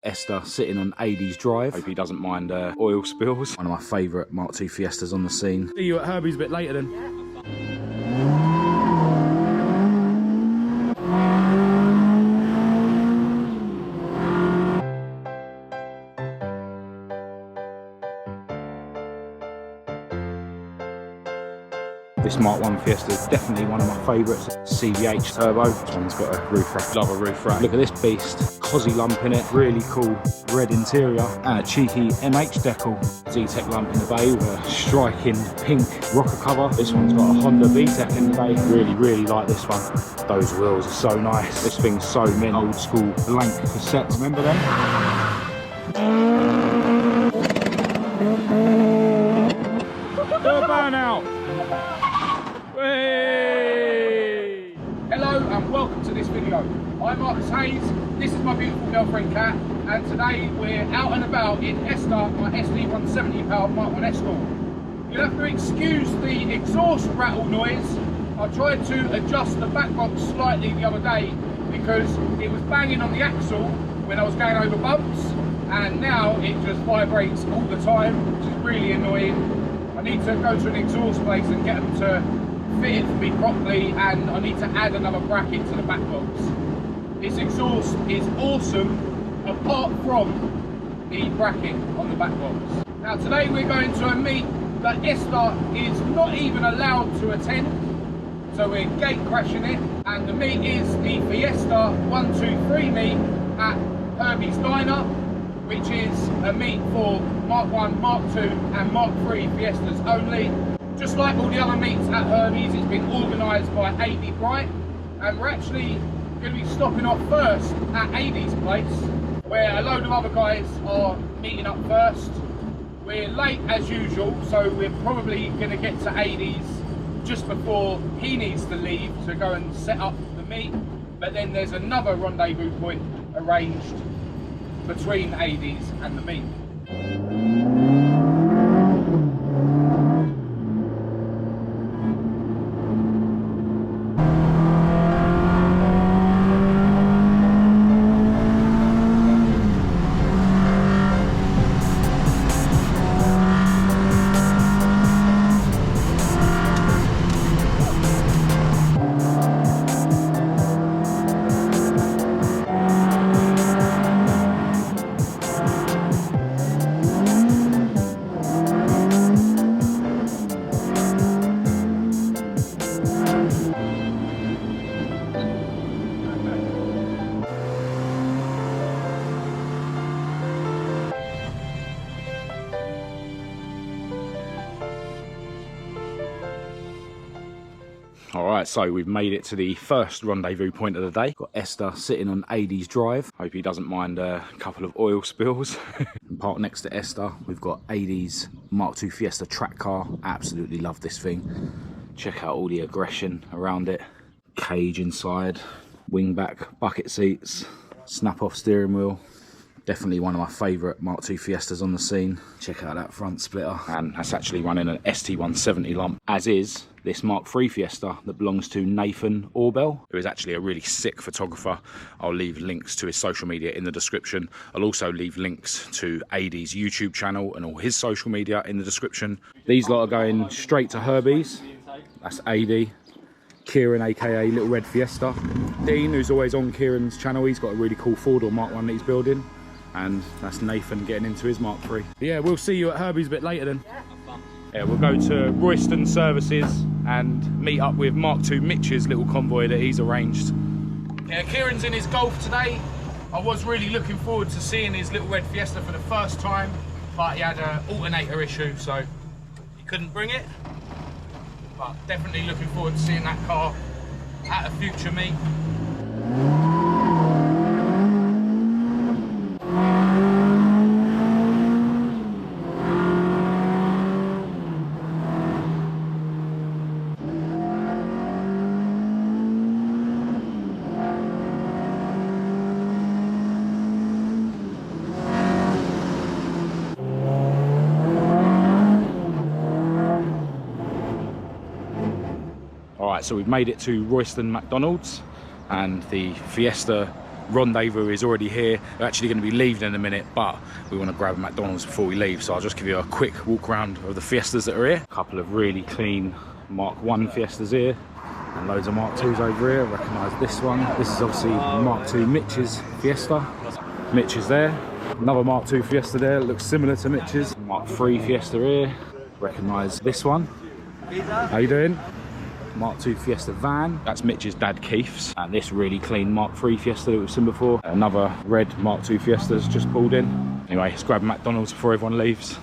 Esther sitting on Adie's drive. Hope he doesn't mind oil spills. One of my favourite Mark II Fiestas on the scene. See you at Herbies a bit later then. Yeah. This Mk1 Fiesta is definitely one of my favourites. CVH turbo. This one's got a roof rack. Love a roof rack. Look at this beast. Cosy lump in it. Really cool red interior. And a cheeky MH decal. Z-Tech lump in the bay with a striking pink rocker cover. This one's got a Honda V-Tech in the bay. Really like this one. Those wheels are so nice. This thing's so mint. Old school blank cassettes. Remember them? Burnout. Hey! Hello and welcome to this video. I'm Mark Hayes, this is my beautiful girlfriend Kat, and today we're out and about in Esther, my SD170 powered Mk1 Escort. You'll have to excuse the exhaust rattle noise. I tried to adjust the back box slightly the other day because it was banging on the axle when I was going over bumps, and now it just vibrates all the time, which is really annoying. I need to go to an exhaust place and get them to fit it for me properly, and I need to add another bracket to the back box. This exhaust is awesome apart from the bracket on the back box. Now today we're going to a meet that Esther is not even allowed to attend, so we're gate crashing it, and the meet is the Fiesta 123 meet at Herbies Diner, which is a meet for Mk1, Mark II and Mark III Fiestas only. Just like all the other meets at Herbies, it's been organised by AD Bright, and we're actually going to be stopping off first at AD's place, where a load of other guys are meeting up first. We're late as usual, so we're probably going to get to AD's just before he needs to leave to go and set up the meet, but then there's another rendezvous point arranged between AD's and the meet. Alright, so we've made it to the first rendezvous point of the day. Got Esther sitting on Adie's drive. Hope he doesn't mind a couple of oil spills. And parked next to Esther, we've got Adie's Mark II Fiesta track car. Absolutely love this thing. Check out all the aggression around it. Cage inside, wingback, bucket seats, snap-off steering wheel. Definitely one of my favourite Mark II Fiestas on the scene. Check out that front splitter. And that's actually running an ST170 lump, as is this Mark III Fiesta that belongs to Nathan Orbell, who is actually a really sick photographer. I'll leave links to his social media in the description. I'll also leave links to AD's YouTube channel and all his social media in the description. These lot are going straight to Herbies. That's AD. Kieran, aka Little Red Fiesta. Dean, who's always on Kieran's channel, he's got a really cool four-door Mk1 that he's building. And that's Nathan getting into his Mark III. Yeah, we'll see you at Herbies a bit later then. Yeah, we'll go to Royston Services and meet up with Mark II Mitch's little convoy that he's arranged. Yeah, Kieran's in his Golf today. I was really looking forward to seeing his Little Red Fiesta for the first time, but he had an alternator issue, so he couldn't bring it. But definitely looking forward to seeing that car at a future meet. Alright, so we've made it to Royston McDonald's, and the Fiesta rendezvous is already here. They're actually going to be leaving in a minute, but we want to grab a McDonald's before we leave, so I'll just give you a quick walk around of the Fiestas that are here. A couple of really clean Mk1 Fiestas here, and loads of Mark 2s over here. Recognise this one. This is obviously Mark 2 Mitch's Fiesta. Mitch is there. Another Mark 2 Fiesta there, looks similar to Mitch's. Mark 3 Fiesta here. Recognise this one. How you doing? Mark 2 Fiesta van. That's Mitch's dad Keith's. And this really clean Mark 3 Fiesta that we've seen before. Another red Mark 2 Fiesta's just pulled in. Anyway, let's grab McDonald's before everyone leaves.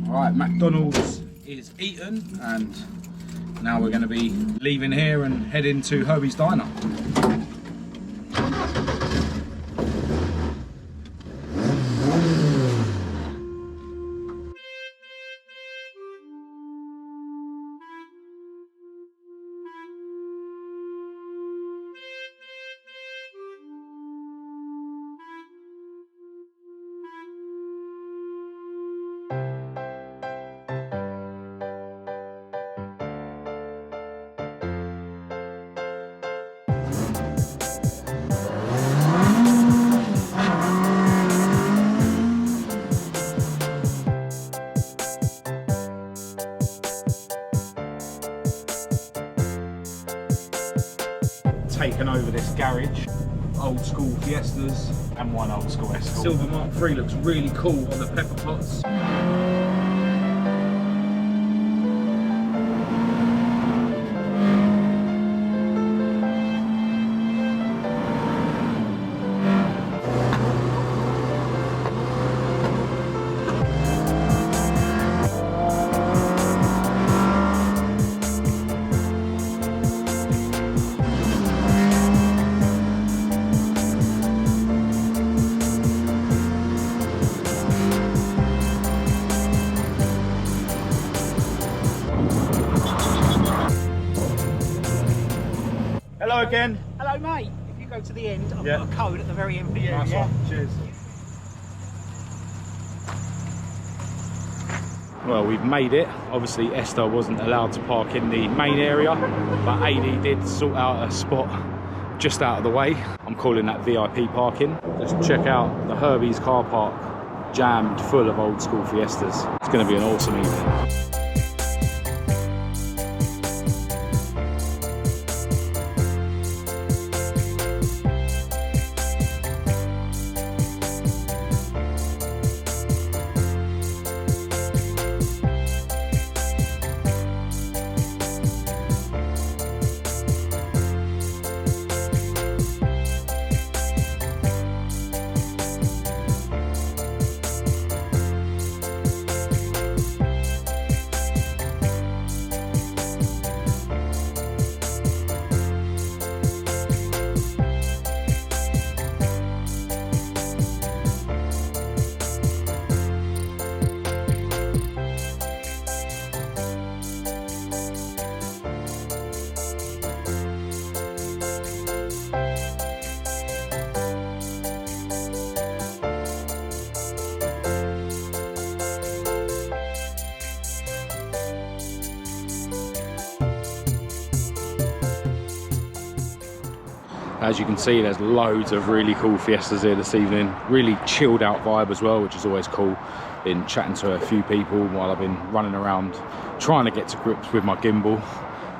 Alright, McDonald's is eaten, and now we're going to be leaving here and heading to Herbies Diner. Taken over this garage, old school Fiestas and one old school Escort. Silver Mark 3 looks really cool on the pepper pots. Hello again. Hello mate, if you go to the end, I've got a code at the very end for you. Nice one. Cheers. Well, we've made it. Obviously Esther wasn't allowed to park in the main area, but AD did sort out a spot just out of the way. I'm calling that VIP parking. Just check out the Herbies car park, jammed full of old school Fiestas. It's going to be an awesome evening. As you can see, there's loads of really cool Fiestas here this evening. Really chilled out vibe as well, which is always cool. Been chatting to a few people while I've been running around trying to get to grips with my gimbal.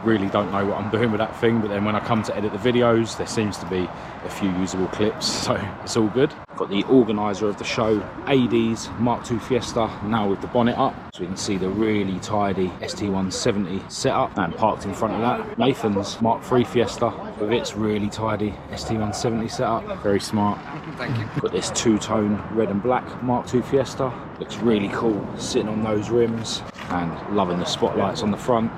Really don't know what I'm doing with that thing, but then when I come to edit the videos, there seems to be a few usable clips, so it's all good. Got the organiser of the show, AD's Mark II Fiesta, now with the bonnet up, so we can see the really tidy ST170 setup, and parked in front of that, Nathan's Mark III Fiesta with its really tidy ST170 setup. Very smart. Thank you. Got this two-tone red and black Mark II Fiesta, looks really cool sitting on those rims, and loving the spotlights on the front.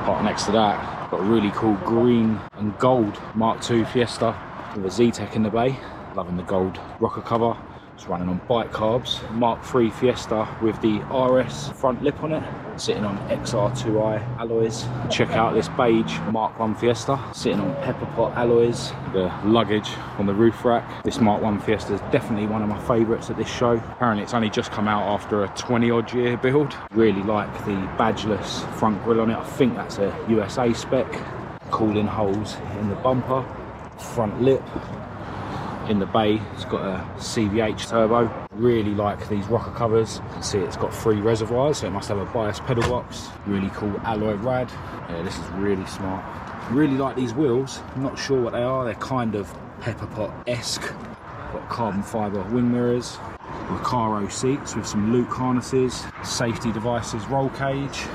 Parked next to that, got a really cool green and gold Mark II Fiesta with a Z-Tech in the bay. Loving the gold rocker cover. It's running on bike carbs. Mark III Fiesta with the RS front lip on it, sitting on XR2i alloys. Check out this beige Mark I Fiesta, sitting on pepper pot alloys. The luggage on the roof rack. This Mark I Fiesta is definitely one of my favourites at this show. Apparently it's only just come out after a 20-odd year build. Really like the badgeless front grille on it. I think that's a USA spec. Cooling holes in the bumper, front lip. in the bay. It's got a CVH turbo. Really like these rocker covers. You can see it's got 3 reservoirs, so it must have a bias pedal box. Really cool alloy rad. Yeah, this is really smart. Really like these wheels. I'm not sure what they are. They're kind of pepper pot-esque. Got carbon fibre wing mirrors. Recaro seats with some Luke harnesses. Safety devices, roll cage.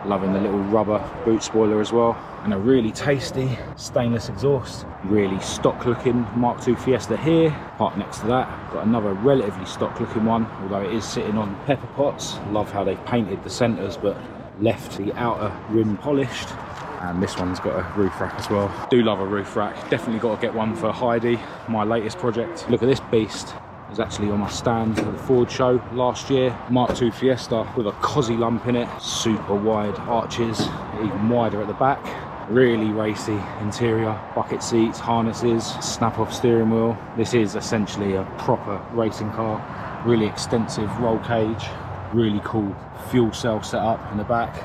Loving the little rubber boot spoiler as well. And a really tasty stainless exhaust. Really stock looking Mark II Fiesta here. Parked next to that. Got another relatively stock looking one, although it is sitting on pepper pots. Love how they've painted the centres but left the outer rim polished. And this one's got a roof rack as well. Do love a roof rack. Definitely got to get one for Heidi, my latest project. Look at this beast. It was actually on my stand at the Ford show last year. Mark II Fiesta with a cosy lump in it. Super wide arches, even wider at the back. Really racy interior, bucket seats, harnesses, snap-off steering wheel. This is essentially a proper racing car. Really extensive roll cage. Really cool fuel cell setup in the back.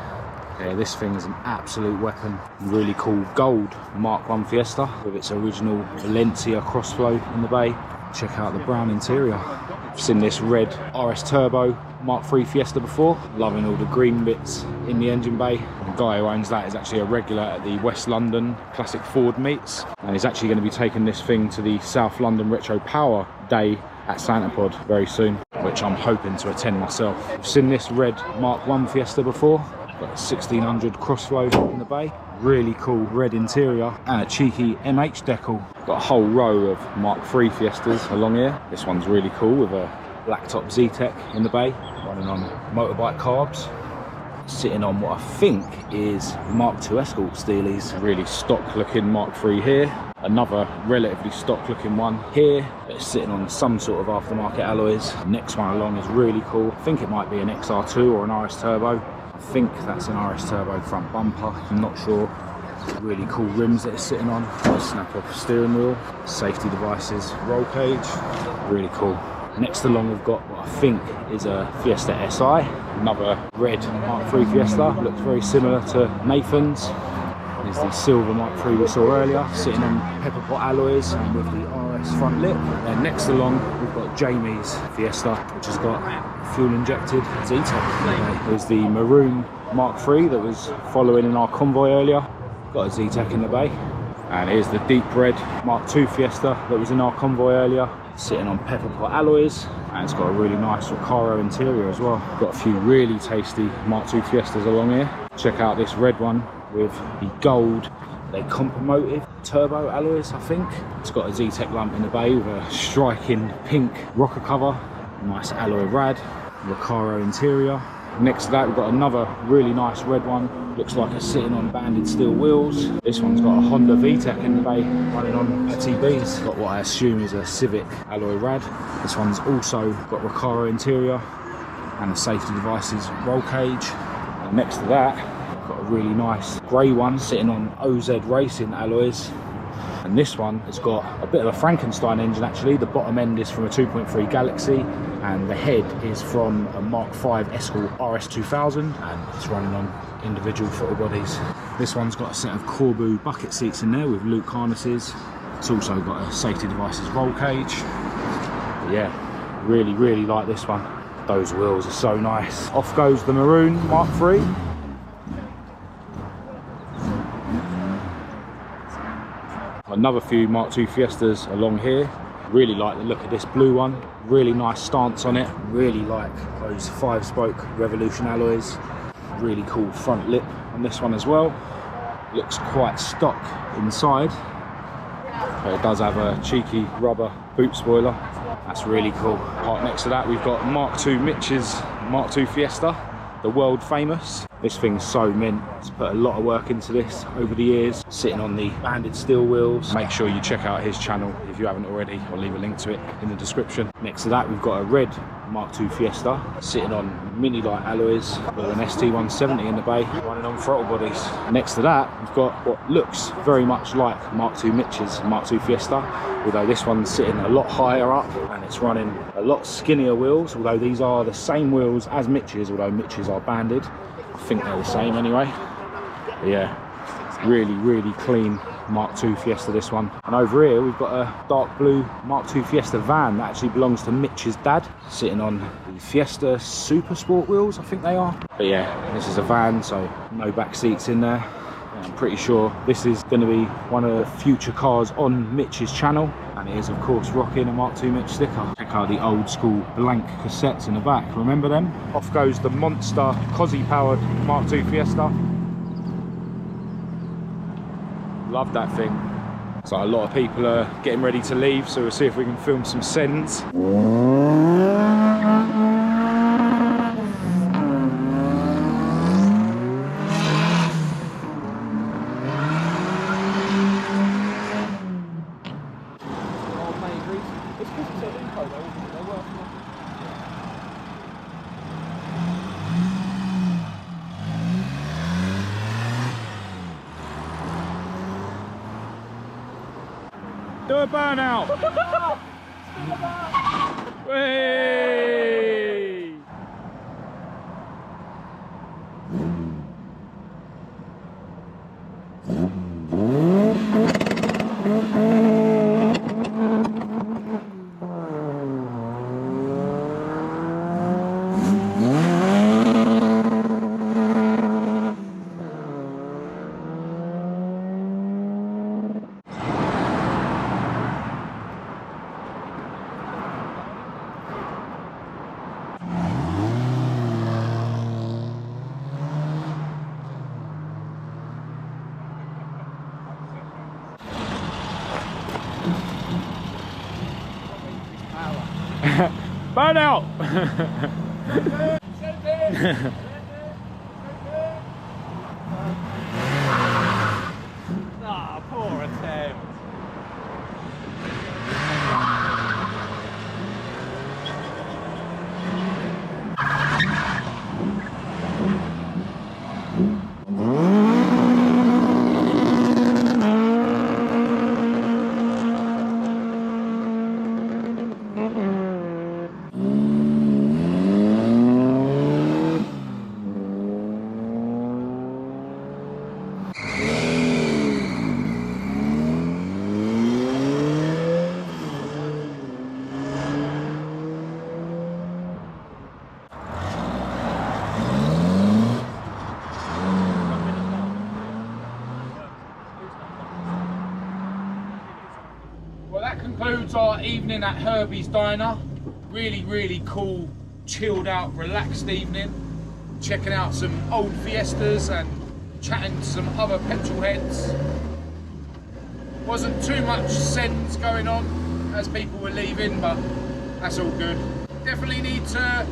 Yeah, this thing is an absolute weapon. Really cool gold Mark I Fiesta with its original Valencia crossflow in the bay. Check out the brown interior. I've seen this red RS Turbo Mark III Fiesta before. Loving all the green bits in the engine bay. The guy who owns that is actually a regular at the West London Classic Ford meets. And he's actually going to be taking this thing to the South London Retro Power Day at Santa Pod very soon, which I'm hoping to attend myself. I've seen this red Mark I Fiesta before. Got a 1600 crossflow in the bay. Really cool red interior and a cheeky MH decal. Got a whole row of Mark III Fiestas along here. This one's really cool with a blacktop Z-Tech in the bay, running on motorbike carbs. Sitting on what I think is Mark II Escort steelies. Really stock looking Mark III here. Another relatively stock looking one here. It's sitting on some sort of aftermarket alloys. Next one along is really cool. I think it might be an XR2 or an RS Turbo. I think that's an RS Turbo front bumper, I'm not sure. Really cool rims that it's sitting on. Snap off steering wheel, safety devices, roll cage, really cool. Next along we've got what I think is a Fiesta SI, another red Mark III Fiesta, looks very similar to Nathan's. There's the silver Mark III we saw earlier, sitting on pepper pot alloys and with the RS front lip. And next along we've got Jamie's Fiesta, which has got fuel injected Z-Tech. There's the maroon Mark III that was following in our Convoy earlier, got a Z-Tech in the bay. And here's the deep red Mark II Fiesta that was in our Convoy earlier, sitting on pepper pot alloys, and it's got a really nice Recaro interior as well. Got a few really tasty Mark II Fiestas along here. Check out this red one with the gold, they comp-motive turbo alloys, I think. It's got a Z-Tech lump in the bay with a striking pink rocker cover, nice alloy rad, Recaro interior. Next to that we've got another really nice red one, looks like it's sitting on banded steel wheels. This one's got a Honda VTEC in the bay running on TBs. Got what I assume is a Civic alloy rad. This one's also got Recaro interior and the safety devices roll cage. And next to that got a really nice grey one sitting on OZ Racing alloys. And this one has got a bit of a Frankenstein engine actually. The bottom end is from a 2.3 Galaxy and the head is from a Mark V Escort RS2000 and it's running on individual throttle bodies. This one's got a set of Corbu bucket seats in there with Luke harnesses. It's also got a safety devices roll cage. But yeah, really like this one. Those wheels are so nice. Off goes the maroon Mark III. Another few Mark II Fiestas along here. Really like the look of this blue one. Really nice stance on it. Really like those 5-spoke Revolution alloys. Really cool front lip on this one as well. Looks quite stock inside, but it does have a cheeky rubber boot spoiler. That's really cool. Right next to that we've got Mark II Mitch's Mark II Fiesta, the world famous. This thing's so mint. It's put a lot of work into this over the years, sitting on the banded steel wheels. Make sure you check out his channel if you haven't already. I'll leave a link to it in the description. Next to that we've got a red Mark II Fiesta sitting on mini light alloys with an ST170 in the bay running on throttle bodies. Next to that we've got what looks very much like Mark II Mitch's Mark II Fiesta, although this one's sitting a lot higher up and it's running a lot skinnier wheels, although these are the same wheels as Mitch's, although Mitch's are banded. I think they're the same anyway. But yeah, really clean Mark II Fiesta, this one. And over here we've got a dark blue Mark II Fiesta van that actually belongs to Mitch's dad, sitting on the Fiesta Super Sport wheels, I think they are. But yeah, this is a van, so no back seats in there. I'm pretty sure this is going to be one of the future cars on Mitch's channel, and it is of course rocking a Mark II Mitch sticker. Check out the old school blank cassettes in the back, remember them? Off goes the monster Cosy powered Mark II Fiesta. Love that thing. So a lot of people are getting ready to leave, so we'll see if we can film some sends. Do a burnout! Whee! Burnout! Ah, poor attempt. Well, that concludes our evening at Herbies Diner. Really cool, chilled out, relaxed evening. Checking out some old Fiestas and chatting to some other petrol heads. Wasn't too much sends going on as people were leaving, but that's all good. Definitely need to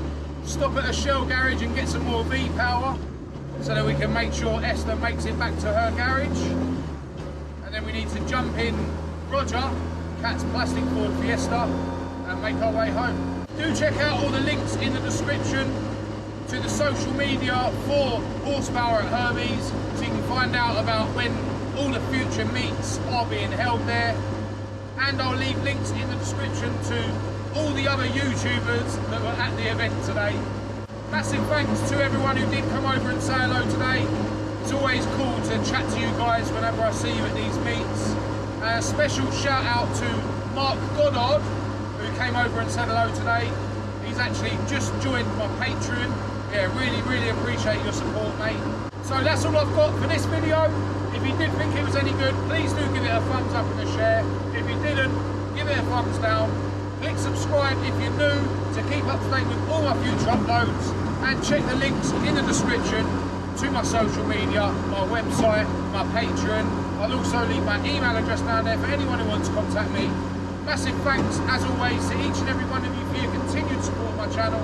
stop at a Shell garage and get some more V-power so that we can make sure Esther makes it back to her garage. And then we need to jump in Roger, Cat's plastic Ford Fiesta, and make our way home. Do check out all the links in the description to the social media for Horsepower at Herbies, so you can find out about when all the future meets are being held there. And I'll leave links in the description to all the other YouTubers that were at the event today. Massive thanks to everyone who did come over and say hello today. It's always cool to chat to you guys whenever I see you at these meets. A special shout out to Mark Goddard, who came over and said hello today. He's actually just joined my Patreon. Yeah, really appreciate your support, mate. So that's all I've got for this video. If you did think it was any good, please do give it a thumbs up and a share. If you didn't, give it a thumbs down. Click subscribe if you're new to keep up to date with all my future uploads, and check the links in the description to my social media, my website, my Patreon. I'll also leave my email address down there for anyone who wants to contact me. Massive thanks as always to each and every one of you for your continued support of my channel.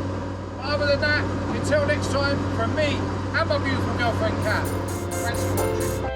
But other than that, until next time, from me and my beautiful girlfriend Kat, thanks for watching.